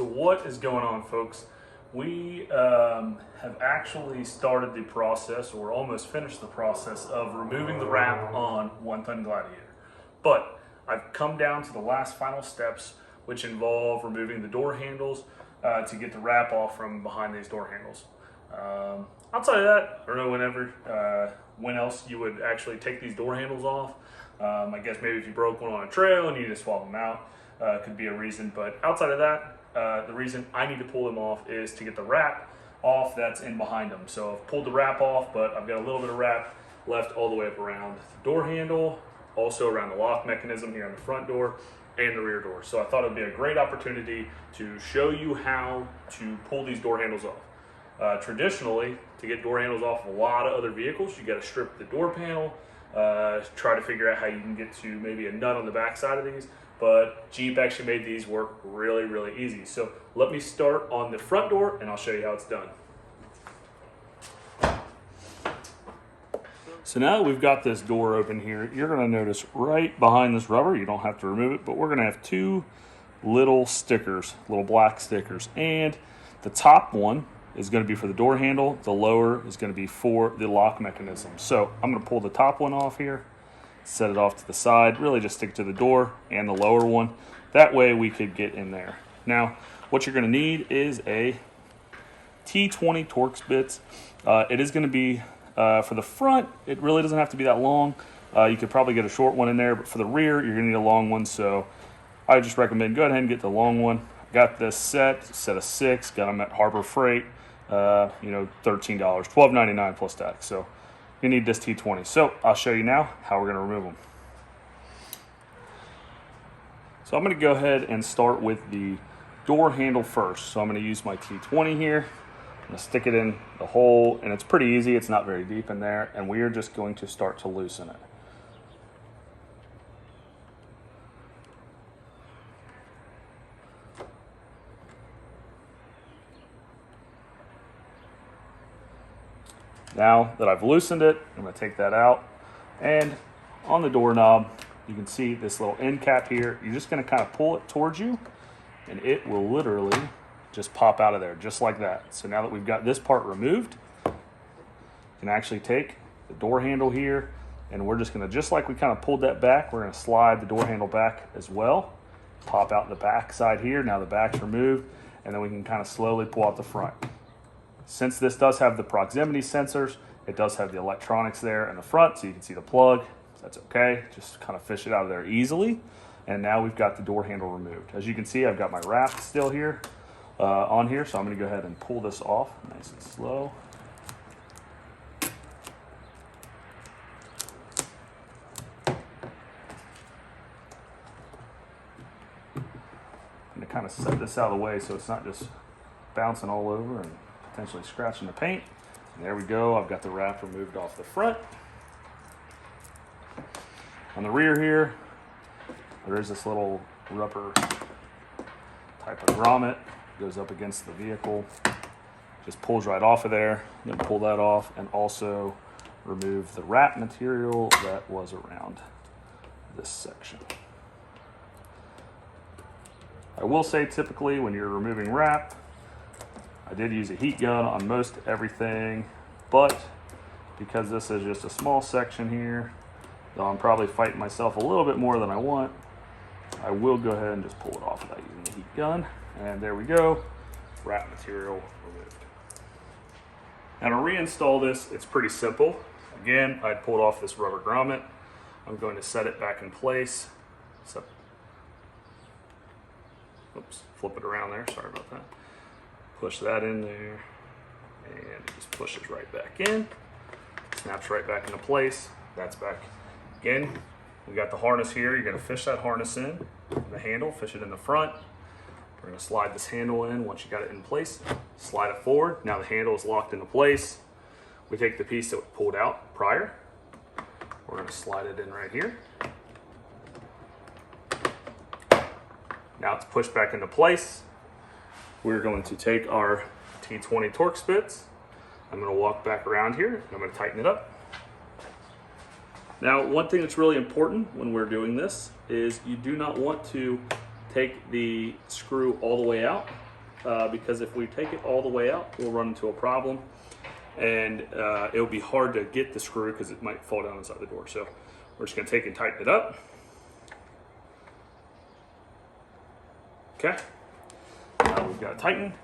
So what is going on, folks? We have actually started the process, or almost finished the process, of removing the wrap on 1-ton Gladiator. But I've come down to the last final steps, which involve removing the door handles to get the wrap off from behind these door handles. Outside of that, I don't know when else you would actually take these door handles off. I guess maybe if you broke one on a trail and you need to swap them out, could be a reason. But outside of that, the reason I need to pull them off is to get the wrap off that's in behind them. So I've pulled the wrap off, but I've got a little bit of wrap left all the way up around the door handle, also around the lock mechanism here on the front door and the rear door. So I thought it would be a great opportunity to show you how to pull these door handles off. Traditionally, to get door handles off of a lot of other vehicles, you got to strip the door panel, try to figure out how you can get to maybe a nut on the back side of these. But Jeep actually made these work really, really easy. So let me start on the front door and I'll show you how it's done. So now that we've got this door open here, you're gonna notice right behind this rubber, you don't have to remove it, but we're gonna have two little stickers, little black stickers. And the top one is gonna be for the door handle. The lower is gonna be for the lock mechanism. So I'm gonna pull the top one off here, set it off to the side, really just stick to the door and the lower one. That way we could get in there. Now, what you're gonna need is a T20 Torx bits. It is gonna be, for the front, it really doesn't have to be that long. You could probably get a short one in there, but for the rear, you're gonna need a long one. So I would just recommend go ahead and get the long one. Got this set of 6, got them at Harbor Freight, $13, $12.99 plus tax. So you need this T20. So I'll show you now how we're gonna remove them. So I'm gonna go ahead and start with the door handle first. So I'm gonna use my T20 here. I'm gonna stick it in the hole, and it's pretty easy. It's not very deep in there, and we are just going to start to loosen it. Now that I've loosened it, I'm going to take that out, and on the doorknob you can see this little end cap here. You're just going to kind of pull it towards you and it will literally just pop out of there just like that. So now that we've got this part removed, you can actually take the door handle here, and we're just going to, just like we kind of pulled that back, we're going to slide the door handle back as well, pop out the back side here. Now the back's removed, and then we can kind of slowly pull out the front. Since this does have the proximity sensors, it does have the electronics there in the front, so you can see the plug. That's okay, just kind of fish it out of there easily. And now we've got the door handle removed. As you can see, I've got my wrap still here on here, so I'm gonna go ahead and pull this off nice and slow. I'm gonna kind of set this out of the way so it's not just bouncing all over and potentially scratching the paint. And there we go, I've got the wrap removed off the front. On the rear here, there is this little rubber type of grommet, goes up against the vehicle, just pulls right off of there. I'm gonna pull that off and also remove the wrap material that was around this section. I will say, typically when you're removing wrap, I did use a heat gun on most everything, but because this is just a small section here, though I'm probably fighting myself a little bit more than I want, I will go ahead and just pull it off without using the heat gun. And there we go, wrap material removed. Now to reinstall this, it's pretty simple. Again, I'd pulled off this rubber grommet. I'm going to set it back in place. So, oops, flip it around there, sorry about that. Push that in there, and it just pushes right back in. Snaps right back into place. That's back. Again, we got the harness here. You're gonna fish that harness in, the handle, fish it in the front. We're gonna slide this handle in once you got it in place. Slide it forward. Now the handle is locked into place. We take the piece that we pulled out prior. We're gonna slide it in right here. Now it's pushed back into place. We're going to take our T20 Torx bits. I'm going to walk back around here and I'm going to tighten it up. Now, one thing that's really important when we're doing this is you do not want to take the screw all the way out. because if we take it all the way out, we'll run into a problem, and it'll be hard to get the screw because it might fall down inside the door. So we're just going to take and tighten it up. Okay, now we've got it tightened.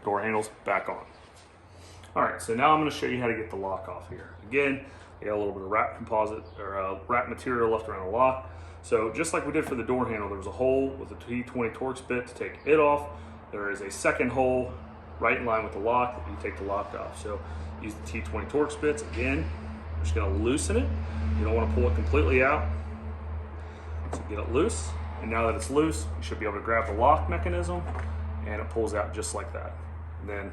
Door handles back on. All right, so now I'm going to show you how to get the lock off here. Again, I got a little bit of wrap composite or wrap material left around the lock. So just like we did for the door handle, there was a hole with a T20 Torx bit to take it off. There is a second hole right in line with the lock that you take the lock off. So use the T20 Torx bits. Again, we're just going to loosen it. You don't want to pull it completely out. So get it loose. And now that it's loose, you should be able to grab the lock mechanism and it pulls out just like that. And then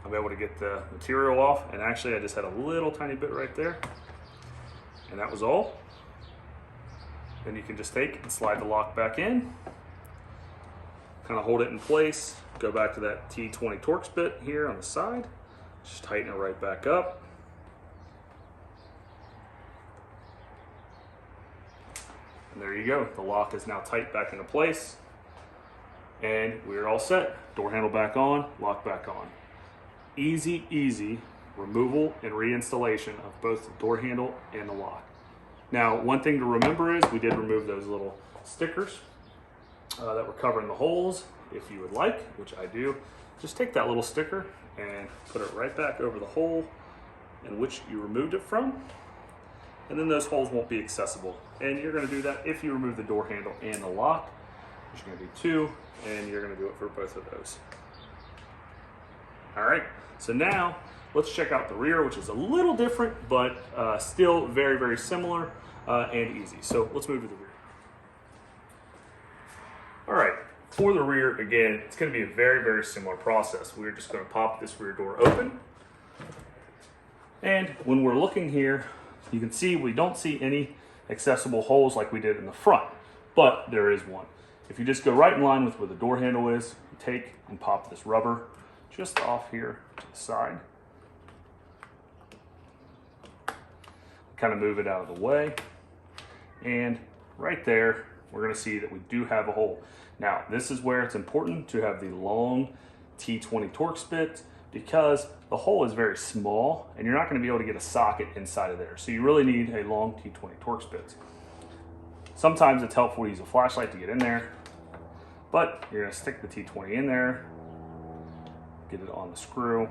I'll be able to get the material off. And actually I just had a little tiny bit right there. And that was all. Then you can just take and slide the lock back in. Kind of hold it in place. Go back to that T20 Torx bit here on the side. Just tighten it right back up. And there you go. The lock is now tight back into place. And we're all set. Door handle back on, lock back on. Easy, easy removal and reinstallation of both the door handle and the lock. Now, one thing to remember is we did remove those little stickers that were covering the holes. If you would like, which I do, just take that little sticker and put it right back over the hole in which you removed it from. And then those holes won't be accessible. And you're going to do that if you remove the door handle and the lock. You're going to do two, and you're going to do it for both of those. All right, so now let's check out the rear, which is a little different, but still very, very similar and easy. So let's move to the rear. All right, for the rear, again, it's going to be a very, very similar process. We're just going to pop this rear door open. And when we're looking here, you can see we don't see any accessible holes like we did in the front, but there is one. If you just go right in line with where the door handle is, you take and pop this rubber just off here to the side. Kind of move it out of the way. And right there, we're going to see that we do have a hole. Now, this is where it's important to have the long T20 Torx bit because the hole is very small and you're not going to be able to get a socket inside of there. So you really need a long T20 Torx bit. Sometimes it's helpful to use a flashlight to get in there, but you're going to stick the T20 in there, get it on the screw.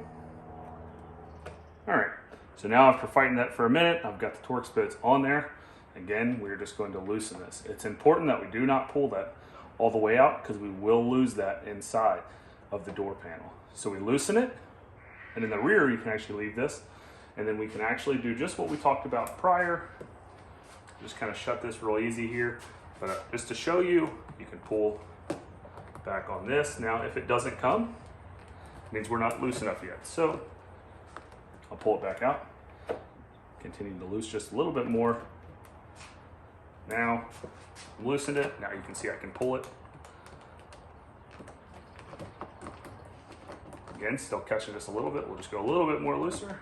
All right, so now after fighting that for a minute, I've got the Torx bits on there. Again, we're just going to loosen this. It's important that we do not pull that all the way out because we will lose that inside of the door panel. So we loosen it, and in the rear you can actually leave this, and then we can actually do just what we talked about prior. Just kind of shut this real easy here, but just to show you, you can pull back on this. Now if it doesn't come, it means we're not loose enough yet. So I'll pull it back out, continue to loose just a little bit more. Now I've loosened it. Now you can see I can pull it. Again, still catching just a little bit. We'll just go a little bit more looser.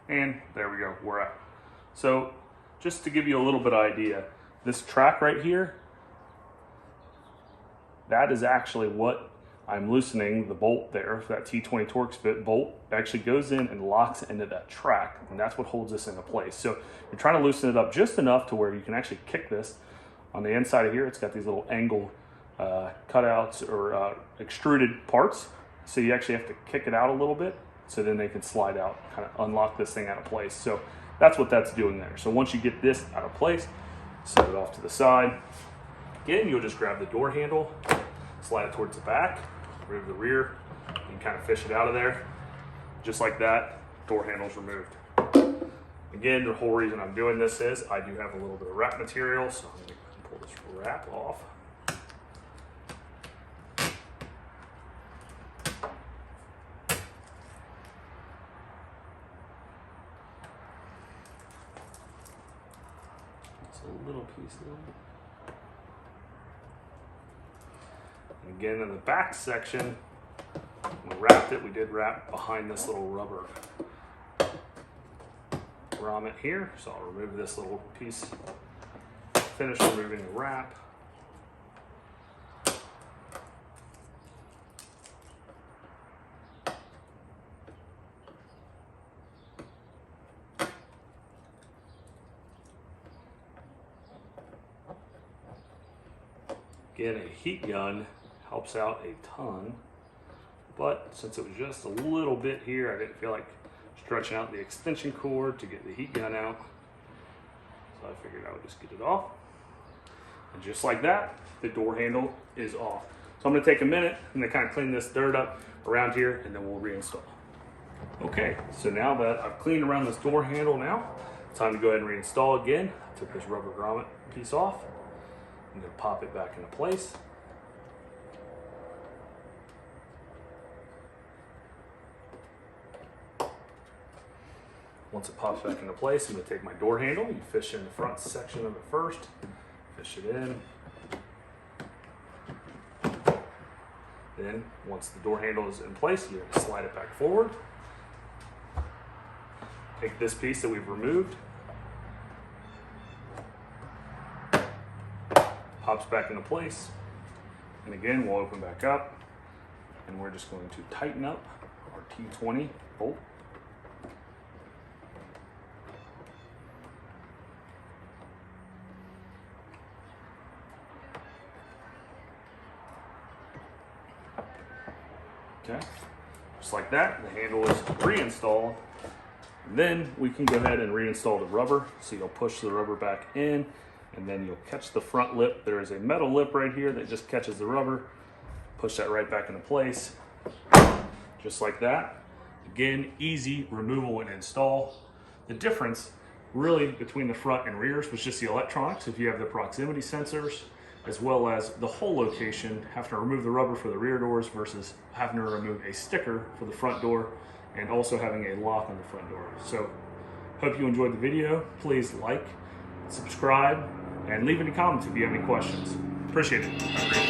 And there we go, we're out. So just to give you a little bit of idea, this track right here, that is actually what I'm loosening the bolt there. That T20 Torx bit bolt actually goes in and locks into that track, and that's what holds this into place. So you're trying to loosen it up just enough to where you can actually kick this. On the inside of here, it's got these little angle cutouts or extruded parts. So you actually have to kick it out a little bit so then they can slide out, kind of unlock this thing out of place. So that's what that's doing there. So once you get this out of place, set it off to the side. Again, you'll just grab the door handle, slide it towards the back, remove the rear, and kind of fish it out of there. Just like that, door handle's removed. Again, the whole reason I'm doing this is I do have a little bit of wrap material, so I'm going to pull this wrap off. A little piece there. And again, in the back section, we wrapped it. We did wrap behind this little rubber grommet here. So I'll remove this little piece finished removing the wrap. Again, a heat gun helps out a ton, but since it was just a little bit here, I didn't feel like stretching out the extension cord to get the heat gun out. So I figured I would just get it off. And just like that, the door handle is off. So I'm gonna take a minute and then kind of clean this dirt up around here, and then we'll reinstall. Okay, so now that I've cleaned around this door handle now, time to go ahead and reinstall again. I took this rubber grommet piece off. I'm gonna pop it back into place. Once it pops back into place, I'm gonna take my door handle. You fish in the front section of it first. Fish it in. Then, once the door handle is in place, you're gonna slide it back forward. Take this piece that we've removed. Pops back into place. And again, we'll open back up. And we're just going to tighten up our T20 bolt. Okay, just like that, the handle is reinstalled. And then we can go ahead and reinstall the rubber. So you'll push the rubber back in, and then you'll catch the front lip. There is a metal lip right here that just catches the rubber. Push that right back into place, just like that. Again, easy removal and install. The difference really between the front and rears was just the electronics. If you have the proximity sensors, as well as the whole location, having to remove the rubber for the rear doors versus having to remove a sticker for the front door, and also having a lock on the front door. So, hope you enjoyed the video. Please like, subscribe, and leave any comments if you have any questions. Appreciate it.